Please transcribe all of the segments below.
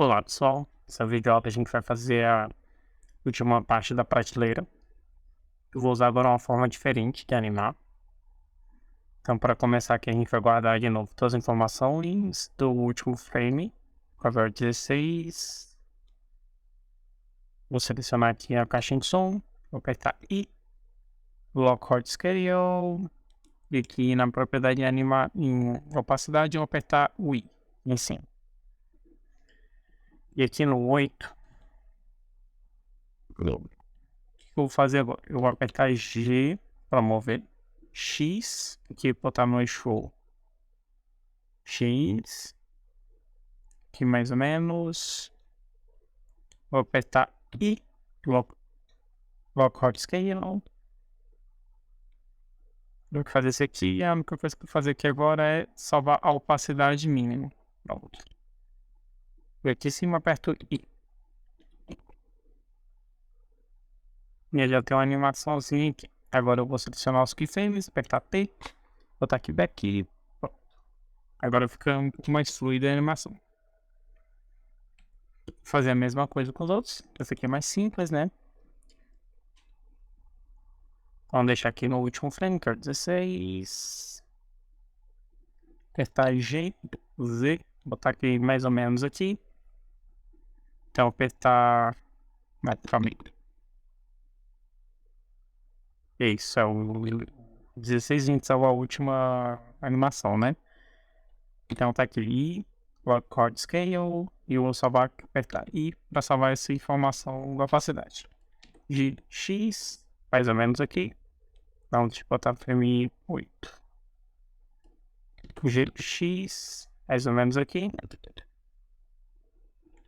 Olá pessoal, nessa videoaula a gente vai fazer a última parte da prateleira. Eu vou usar agora uma forma diferente de animar. Então, para começar aqui, a gente vai guardar de novo todas as informações do último frame, cover 16. Vou selecionar aqui a caixinha de som, vou apertar I, Lock Hot Scale, e aqui na propriedade de animar em opacidade, eu vou apertar o I em cima. E aqui no 8, o que eu vou fazer agora? Eu vou apertar G para mover, X, aqui botar no eixo X, aqui mais ou menos, vou apertar I, Lock Hot Scale, vou fazer isso aqui, a única coisa que eu vou fazer aqui agora é salvar a opacidade mínima, pronto. E aqui em cima aperto I. E já tem uma animaçãozinha aqui. Agora eu vou selecionar os keyframes, apertar T, botar aqui back, pronto. Agora fica um pouco mais fluida a animação. Vou fazer a mesma coisa com os outros. Esse aqui é mais simples, né? Vamos deixar aqui no último frame, que é o 16. Apertar G, Z, botar aqui mais ou menos aqui. Então apertar... calma aí. Isso, é o 16, a gente salva a última animação, né? Então tá aqui I, Record Scale, e eu vou salvar, apertar I para salvar essa informação da opacidade. De X, mais ou menos aqui. Vamos botar frame 8. GX, mais ou menos aqui.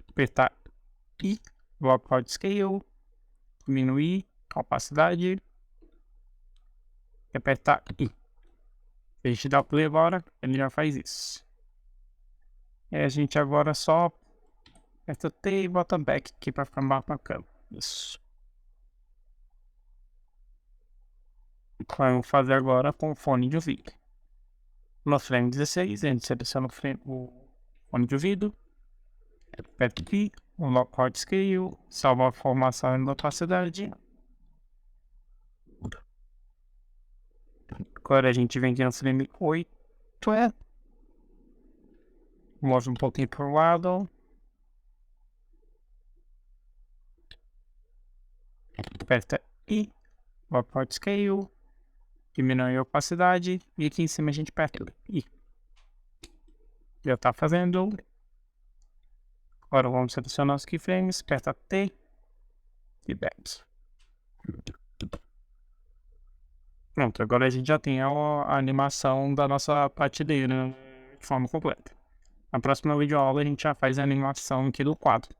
Apertar I, Record Scale, diminuir a opacidade. E apertar I. Se a gente dá o play agora, ele já faz isso. E a gente agora só aperta T e bota back aqui para ficar mais bacana. Isso. Vamos fazer agora com o fone de ouvido. No frame 16, a gente seleciona o fone de ouvido. Aperta aqui, o Lock Hot Scale, salva a formação da opacidade. Agora a gente vem aqui no frame 8, move um pouquinho para o lado. Aperta I, Lock Hot Scale, diminui a opacidade, e aqui em cima a gente aperta I. Já está fazendo. Agora vamos selecionar os keyframes, aperta T e back. Pronto, agora a gente já tem a animação da nossa prateleira de forma completa. Na próxima videoaula a gente já faz a animação aqui do quadro.